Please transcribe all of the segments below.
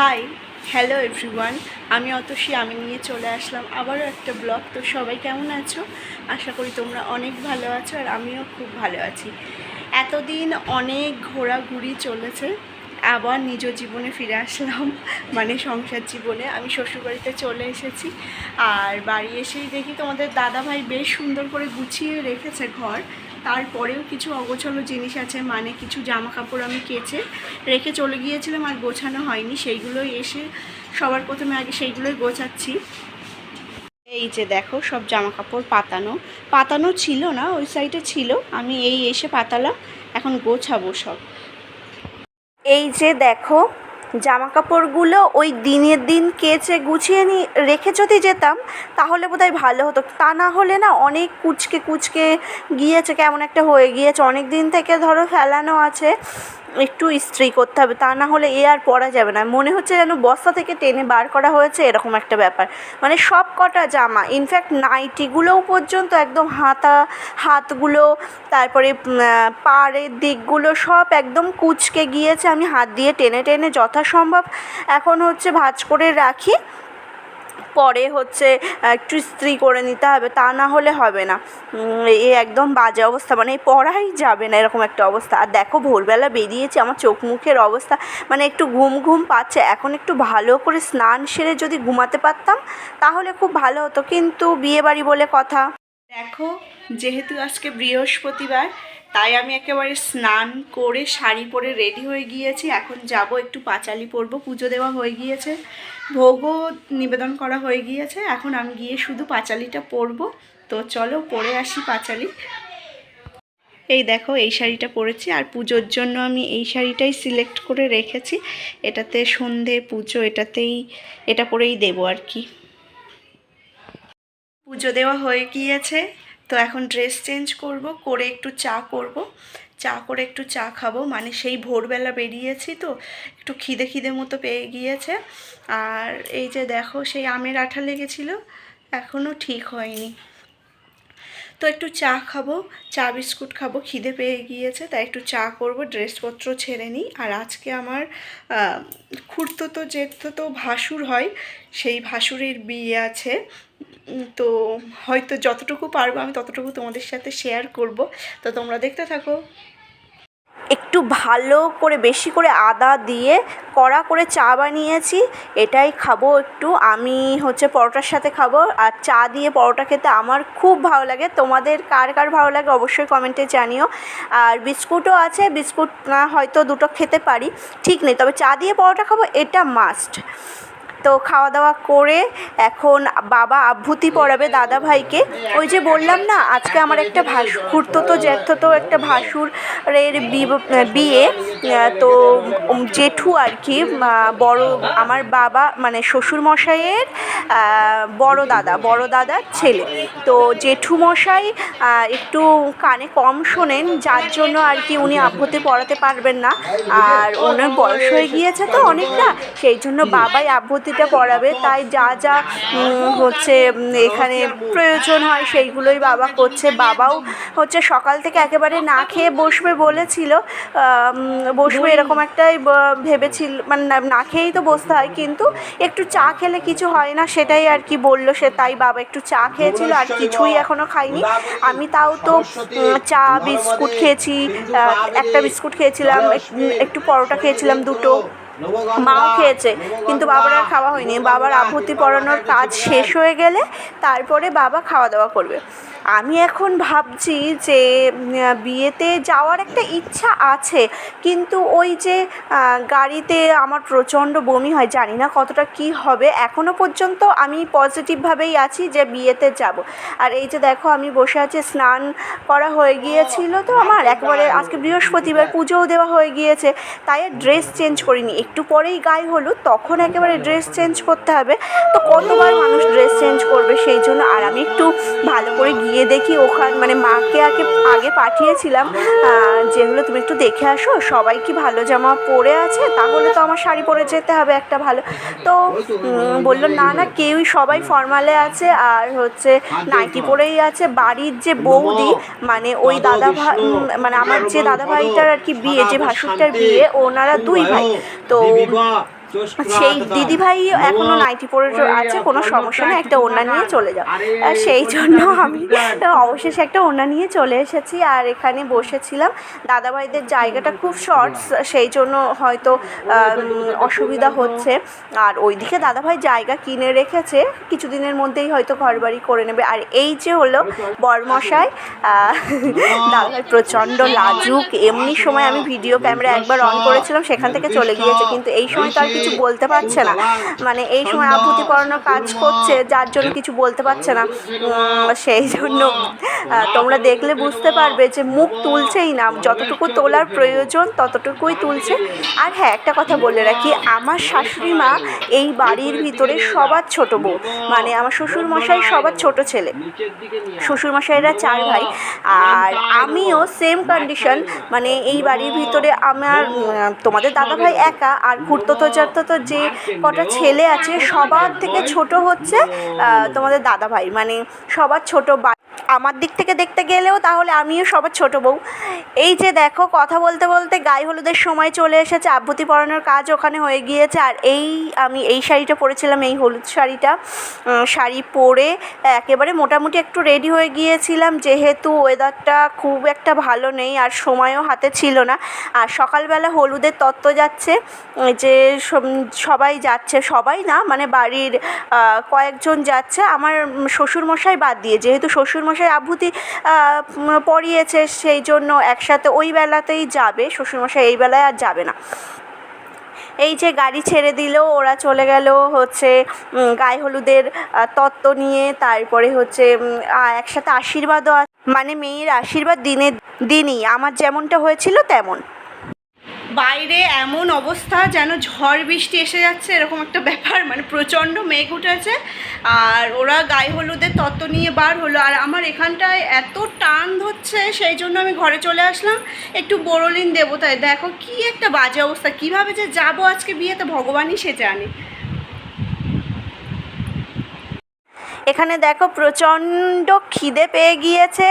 High, hello everyone. আমি অতসী, আমি নিয়ে চলে আসলাম আবারও একটা ব্লগ। তো সবাই কেমন আছো? আশা করি তোমরা অনেক ভালো আছো, আর আমিও খুব ভালো আছি। এতদিন অনেক ঘোরাঘুরি চলেছে, আবার নিজ জীবনে ফিরে আসলাম, মানে সংসার জীবনে। আমি শ্বশুরবাড়িতে চলে এসেছি, আর বাড়ি এসেই দেখি তোমাদের দাদাভাই বেশ সুন্দর করে গুছিয়ে রেখেছে ঘর। তারপরেও কিছু অগোছালো জিনিস আছে, মানে কিছু জামা কাপড় আমি কেচে রেখে চলে গিয়েছিলাম আর গোছানো হয়নি, সেইগুলোই এসে সবার প্রথমে আগে সেইগুলোই গোছাচ্ছি। এই যে দেখো, সব জামা কাপড় পাতানো পাতানো ছিল না, ওই সাইডে ছিল, আমি এই এসে পাতালাম, এখন গোছাবো সব। এই যে দেখো, জামা কাপড়গুলো ওই দিনের দিন কেচে গুছিয়ে রেখে যদি যেতাম তাহলে বোধহয় ভালো হতো। তা না হলে না অনেক কুচকে কুচকে গিয়েছে, কেমন একটা হয়ে গিয়েছে। অনেক দিন থেকে ধরো ফেলানো আছে, একটু ইস্ত্রি করতে হবে, তা না হলে আর পরা যাবে না। মনে হচ্ছে যেন বস্তা থেকে টেনে বার করা হয়েছে, এরকম একটা ব্যাপার। মানে সব কটা জামা, ইনফ্যাক্ট নাইটিগুলোও পর্যন্ত একদম হাতগুলো, তারপরে পাড়ের দিকগুলো সব একদম কুচকে গিয়েছে। আমি হাত দিয়ে টেনে টেনে যথাসম্ভব এখন ভাঁজ করে রাখি, পরে একটু ইস্ত্রি করে নিতে হবে, তা না হলে হবে না। একদম বাজে অবস্থা, মানে পরাই যাবে না, এরকম একটা অবস্থা। আর দেখো, ভোরবেলা বেরিয়েছি, আমার চোখ মুখের অবস্থা মানে একটু ঘুম ঘুম পাচ্ছে। এখন একটু ভালো করে স্নান সেরে যদি ঘুমাতে পারতাম তাহলে খুব ভালো হতো, কিন্তু বিয়েবাড়ি বলে কথা। দেখো, যেহেতু আজকে বৃহস্পতিবার, তাই আমি একেবারে স্নান করে শাড়ি পরে রেডি হয়ে গিয়েছি। এখন যাব একটু পাঁচালি পরবো, পুজো দেওয়া হয়ে গিয়েছে, ভোগও নিবেদন করা হয়ে গিয়েছে। এখন আমি গিয়ে শুধু পাঁচালিটা পরবো। তো চলো পরে আসি পাঁচালি। এই দেখো, এই শাড়িটা পরেছি, আর পুজোর জন্য আমি এই শাড়িটাই সিলেক্ট করে রেখেছি। এটাতে সন্ধে পুজো, এটা পরেই দেবো আর কি। পুজো দেওয়া হয়ে গিয়েছে, তো এখন ড্রেস চেঞ্জ করব, করে একটু চা করব, চা করে একটু চা খাবো। মানে সেই ভোরবেলা বেরিয়েছি তো একটু খিদে খিদে মতো পেয়ে গিয়েছে। আর এই যে দেখো, সেই আমের আঠা লেগেছিলো, এখনও ঠিক হয়নি। তো একটু চা খাবো, চা বিস্কুট খাবো, খিদে পেয়ে গিয়েছে, তাই একটু চা করব, ড্রেসপত্র ছেড়ে নিই। আর আজকে আমার খুড়তুতো জেঠতুতো ভাসুর হয়, সেই ভাসুরের বিয়ে আছে। তো হয়তো যতটুকু পারবো আমি ততটুকু তোমাদের সাথে শেয়ার করব, তো তোমরা দেখতে থাকো। একটু ভালো করে বেশি করে আদা দিয়ে কড়া করে চা বানিয়েছি, এটাই খাবো একটু। আমি পরোটার সাথে খাবো, আর চা দিয়ে পরোটা খেতে আমার খুব ভালো লাগে। তোমাদের কার কার ভালো লাগে অবশ্যই কমেন্টে জানিও। আর বিস্কুটও আছে, বিস্কুট না হয়তো দুটো খেতে পারি, ঠিক নেই, তবে চা দিয়ে পরোটা খাবো, এটা মাস্ট। তো খাওয়া দাওয়া করে এখন বাবা আভূতি পড়াবে দাদা ভাইকে। ওই যে বললাম না, আজকে আমার একটা খুড়তুতো জ্যাঠতুতো একটা ভাসুরের বিয়ে। তো জেঠু আর কি, বড় আমার বাবা মানে শ্বশুরমশাইয়ের বড় দাদার ছেলে। তো জেঠুমশাই একটু কানে কম শোনেন, যার জন্য আর কি উনি আভূতি পড়াতে পারবেন না। আর ওনার বয়স হয়ে গিয়েছে তো অনেকটা, সেই জন্য বাবাই আভূতিটা পড়াবে। তাই যা যা এখানে প্রয়োজন হয় সেইগুলোই বাবা করছে। বাবাও সকাল থেকে একেবারে না খেয়ে বসবে বলেছিল, বসবে এরকম একটাই ভেবেছিল, মানে না খেয়েই তো বসতে হয়, কিন্তু একটু চা খেলে কিছু হয় না, সেটাই আর কি বললো সে। তাই বাবা একটু চা খেয়েছিল, আর কিছুই এখনও খাইনি। আমি তাও তো চা বিস্কুট খেয়েছি, একটা বিস্কুট খেয়েছিলাম, একটু পরোটা খেয়েছিলাম দুটো, মাও খেয়েছে, কিন্তু বাবার আর খাওয়া হয়নি। বাবার আভূতি পড়ানোর কাজ শেষ হয়ে গেলে তারপরে বাবা খাওয়া দাওয়া করবে। আমি এখন ভাবছি যে বিয়েতে যাওয়ার একটা ইচ্ছা আছে, কিন্তু ওই যে গাড়িতে আমার প্রচণ্ড বমি হয়, জানি না কতটা কি হবে। এখনও পর্যন্ত আমি পজিটিভভাবেই আছি যে বিয়েতে যাব। আর এই যে দেখো, আমি বসে আছি, স্নান করা হয়ে গিয়েছিল তো আমার, একেবারে আজকে বৃহস্পতিবার, পুজোও দেওয়া হয়ে গিয়েছে, তাই আর ড্রেস চেঞ্জ করিনি। একটু পরেই গায়ে হলুদ, তখন একেবারে ড্রেস চেঞ্জ করতে হবে। তো কতবার মানুষ ড্রেস চেঞ্জ করবে, সেই জন্য। আর আমি একটু ভালো করে গিয়ে দেখি মানে মাকে আগে পাঠিয়েছিলাম যেগুলো, তুমি একটু দেখে আসো সবাই কি ভালো জামা পরে আছে, তাহলে তো আমার শাড়ি পরে যেতে হবে একটা ভালো। তো বললো না না, কেউই সবাই ফর্মালে আছে, আর নাইটি পরেই আছে। বাড়ির যে বৌদি, মানে ওই দাদা ভাই, মানে আমার যে দাদা ভাইটার আর কি বিয়ে, যে ভাসুরটার বিয়ে, ওনারা দুই ভাই। তো সেই দিদিভাই এখনও নাইটি পরে আছে, কোনো সমস্যা নেই, একটা ওড়না নিয়ে চলে যাও। সেই জন্য আমি অবশেষে একটা ওড়না নিয়ে চলে এসেছি আর এখানে বসেছিলাম। দাদাভাইদের জায়গাটা খুব শর্ট, সেই জন্য হয়তো অসুবিধা হচ্ছে। আর ওইদিকে দাদাভাই জায়গা কিনে রেখেছে, কিছুদিনের মধ্যেই হয়তো ঘরবাড়ি করে নেবে। আর এই যে হলো বরমশাই, দাদাভাই প্রচণ্ড লাজুক। এমনি সময় আমি ভিডিও ক্যামেরা একবার অন করেছিলাম, সেখান থেকে চলে গিয়েছে, কিন্তু এই সময় তো আর কিছু বলতে পারছে না, মানে এই সময় আভূতি পড়ানোর কাজ করছে, যার জন্য কিছু বলতে পারছে না। সেই জন্য তোমরা দেখলে বুঝতে পারবে যে মুখ তুলছেই না, যতটুকু তোলার প্রয়োজন ততটুকুই তুলছে। আর হ্যাঁ, একটা কথা বলে রাখি, আমার শাশুড়ি মা এই বাড়ির ভিতরে সবার ছোট বউ, মানে আমার শ্বশুরমশাই সবার ছোট ছেলে, শ্বশুরমশাইরা 4 ভাই, আর আমিও সেম কন্ডিশন, মানে এই বাড়ির ভিতরে আমার তোমাদের দাদাভাই একা, আর খুড়তো চারতো যে কটা ছেলে আছে সবার থেকে ছোট হচ্ছে তোমাদের দাদাভাই, মানে সবার ছোট। আমার দিক থেকে দেখতে গেলেও তাহলে আমিও সবার ছোট বউ। এই যে দেখো, কথা বলতে বলতে গায়ে হলুদের সময় চলে এসেছে, আভূতি পরানোর কাজ ওখানে হয়ে গিয়েছে। আর আমি এই শাড়িটা পরেছিলাম, এই হলুদ শাড়িটা, শাড়ি পরে একেবারে মোটামুটি একটু রেডি হয়ে গিয়েছিলাম, যেহেতু ওয়েদারটা খুব একটা ভালো নেই আর সময়ও হাতে ছিল না। আর সকালবেলা হলুদের তত্ত্ব যাচ্ছে, যে সবাই যাচ্ছে, সবাই না মানে বাড়ির কয়েকজন যাচ্ছে, আমার শ্বশুরমশাই বাদ দিয়ে, যেহেতু শ্বশুরমশাই আভূতি পড়িয়েছে, সেই জন্য একসাথে ওই বেলাতেই যাবে, শ্বশুরমশাই এই বেলায় আর যাবে না। এই যে গাড়ি ছেড়ে দিল, ওরা চলে গেল হচ্ছে গায়ে হলুদের তত্ত্ব নিয়ে, তারপরে হচ্ছে একসাথে আশীর্বাদও, মানে মেয়ের আশীর্বাদ দিনই আমার যেমনটা হয়েছিল তেমন। বাইরে এমন অবস্থা যেন ঝড় বৃষ্টি এসে যাচ্ছে, এরকম একটা ব্যাপার, মানে প্রচণ্ড মেঘ উঠেছে। আর ওরা গায়ে হলুদের তত্ত্ব নিয়ে বার হলো, আর আমার এখানটায় এত টান ধরছে, সেই জন্য আমি ঘরে চলে আসলাম একটু বোরোলিন দেবো। তাই দেখো কি একটা বাজে অবস্থা, কীভাবে যে যাবো আজকে বিয়েতে ভগবানই সে জানে। এখানে দেখো প্রচণ্ড খিদে পেয়ে গিয়েছে,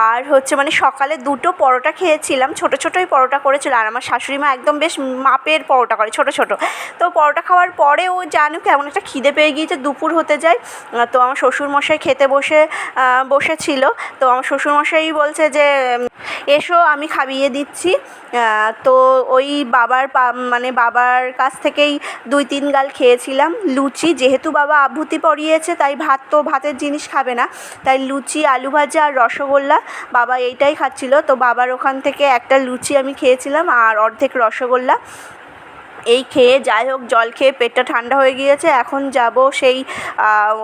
আর হচ্ছে মানে সকালে 2টো পরোটা খেয়েছিলাম, ছোটো ছোটোই পরোটা করেছিল, আর আমার শাশুড়ি মা একদম বেশ মাপের পরোটা করে, ছোটো ছোটো। তো পরোটা খাওয়ার পরে ও জানো কেমন একটা খিদে পেয়ে গিয়েছে, দুপুর হতে যায়। তো আমার শ্বশুরমশাই খেতে বসেছিল, তো আমার শ্বশুরমশাই বলছে যে এসো আমি খাইয়ে দিচ্ছি। তো ওই মানে বাবার কাছ থেকেই 2-3 গাল খেয়েছিলাম লুচি, যেহেতু বাবা আভূতি পড়িয়েছে তাই ভাতের জিনিস খাবে না, তাই লুচি, আলু ভাজা আর রসগোল্লা, বাবা এইটাই খাচ্ছিল। তো বাবার ওখান থেকে একটা লুচি আমি খেয়েছিলাম আর অর্ধেক রসগোল্লা। এই খেয়ে যাই হোক, জল খেয়ে পেটটা ঠান্ডা হয়ে গিয়েছে। এখন যাব সেই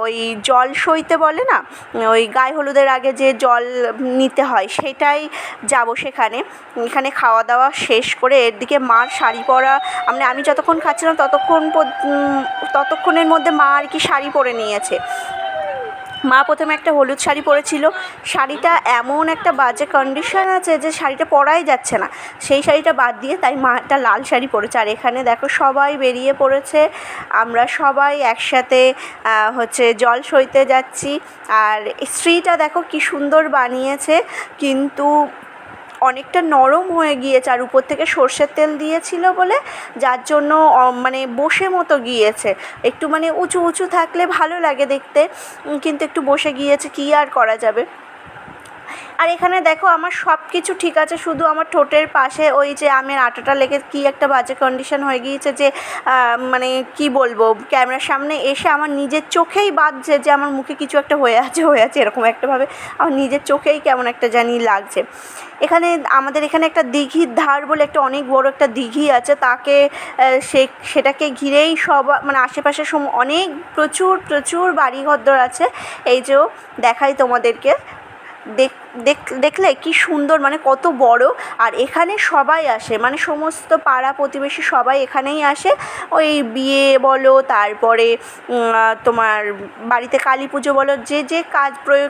ওই জল সইতে বলে না, ওই গায়ে হলুদের আগে যে জল নিতে হয়, সেটাই যাব সেখানে। এখানে খাওয়া দাওয়া শেষ করে এর দিকে মার শাড়ি পরা, মানে আমি যতক্ষণ খাচ্ছিলাম ততক্ষণের মধ্যে মা আর কি শাড়ি পরে নিয়েছে। মা প্রথমে একটা হলুদ শাড়ি পরেছিল, শাড়িটা এমন একটা বাজে কন্ডিশন আছে যে শাড়িটা পরাই যাচ্ছে না, সেই শাড়িটা বাদ দিয়ে তাই মা একটা লাল শাড়ি পরেছে। আর এখানে দেখো সবাই বেরিয়ে পড়েছে, আমরা সবাই একসাথে হচ্ছে জল সইতে যাচ্ছি। আর স্ত্রীটা দেখো কি সুন্দর বানিয়েছে, কিন্তু অনেকটা নরম হয়ে গিয়েছে, আর উপর থেকে সর্ষের তেল দিয়েছিল বলে যার জন্য মানে বসে মতো গিয়েছে। একটু মানে উঁচু উঁচু থাকলে ভালো লাগে দেখতে, কিন্তু একটু বসে গিয়েছে, কী আর করা যাবে। আর এখানে দেখো আমার সব কিছু ঠিক আছে, শুধু আমার ঠোঁটের পাশে ওই যে আমের আটাটা লেগে কী একটা বাজে কন্ডিশন হয়ে গিয়েছে, যে মানে কি বলবো, ক্যামেরার সামনে এসে আমার নিজের চোখেই বাজছে যে আমার মুখে কিছু একটা হয়ে আছে এরকম একটাভাবে আমার নিজের চোখেই কেমন একটা জানি লাগছে। এখানে আমাদের এখানে একটা দিঘির ধার বলে একটা অনেক বড় একটা দিঘি আছে, সেটাকে ঘিরেই সব মানে আশেপাশে অনেক প্রচুর বাড়িঘর আছে। এই যে দেখাই তোমাদেরকে, দেখলে কি সুন্দর, মানে কত বড়। আর এখানে সবাই আসে, মানে সমস্ত পাড়া প্রতিবেশী সবাই এখানেই আসে, ওই বিয়ে বলো, তারপরে তোমার বাড়িতে কালী পুজো বলো, যে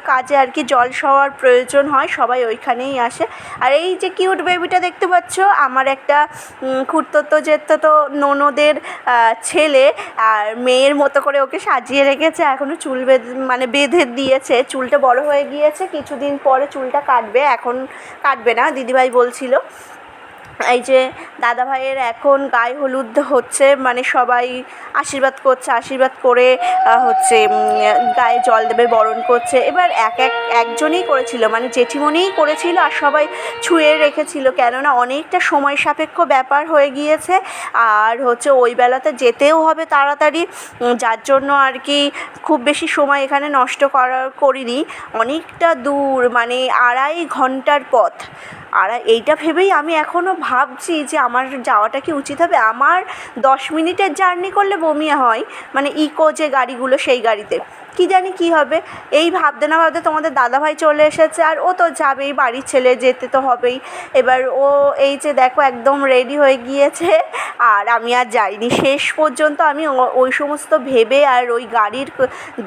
কাজে আর কি জল সওয়ার প্রয়োজন হয়, সবাই ওইখানেই আসে। আর এই যে কিউট বেবিটা দেখতে পাচ্ছ, আমার একটা খুড়তো জেঠতো ননদের ছেলে, আর মেয়ের মতো করে ওকে সাজিয়ে রেখেছে, এখনও চুল বেঁধে দিয়েছে, চুলটা বড় হয়ে গিয়েছে, কিছুদিন পরে চুলটা কাটবে, এখন কাটবে না, দিদিভাই বলছিল। এই যে দাদাভাইয়ের এখন গায়ে হলুদ হচ্ছে, মানে সবাই আশীর্বাদ করছে, আশীর্বাদ করে হচ্ছে গায়ে জল দেবে, বরণ করছে। এবার একজনই করেছিল, মানে জেঠিমণিই করেছিল, আর সবাই ছুঁয়ে রেখেছিল, কেননা অনেকটা সময় সাপেক্ষ ব্যাপার হয়ে গিয়েছে। আর হচ্ছে ওই বেলাতে যেতেও হবে তাড়াতাড়ি, যার জন্য আর কি খুব বেশি সময় এখানে নষ্ট করিনি। অনেকটা দূর, মানে 2.5 ঘন্টার পথ। আর এইটা ভেবেই আমি এখনও ভাবছি যে আমার যাওয়াটা কি উচিত হবে। আমার 10 মিনিটের জার্নি করলে বমি হয়, মানে ইকো যে গাড়িগুলো সেই গাড়িতে, কী জানি কী হবে। এই ভাবতে না ভাবতে তোমাদের দাদাভাই চলে এসেছে, আর ও তো যাবেই, বাড়ির ছেলে, যেতে তো হবেই। এবার ও এই যে দেখো একদম রেডি হয়ে গিয়েছে, আর আমি আর যাইনি শেষ পর্যন্ত। আমি ওই সমস্ত ভেবে আর ওই গাড়ির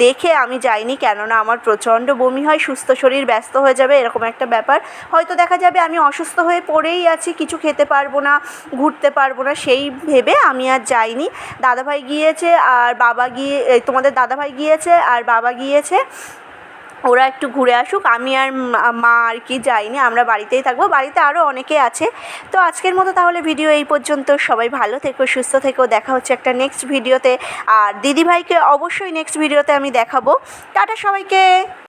দেখে আমি যাইনি, কেননা আমার প্রচণ্ড বমি হয়, সুস্থ শরীর ব্যস্ত হয়ে যাবে, এরকম একটা ব্যাপার। হয়তো দেখা যাবে আমি অসুস্থ হয়ে পড়েই আছি, কিছু খেতে পারবো না, ঘুরতে পারবো না, সেই ভেবে আমি আর যাইনি। দাদাভাই গিয়েছে আর বাবা তোমাদের দাদাভাই গিয়েছে আর বাবা গিয়েছে, ওরা একটু ঘুরে আসুক, আমি আর মা আর কি যাইনি, আমরা বাড়িতেই থাকবো। বাড়িতে আরও অনেকে আছে। তো আজকের মতো তাহলে ভিডিও এই পর্যন্ত। সবাই ভালো থেকো, সুস্থ থেকো, দেখা হচ্ছে একটা নেক্সট ভিডিওতে। আর দিদিভাইকে অবশ্যই নেক্সট ভিডিওতে আমি দেখাবো। টাটা সবাইকে।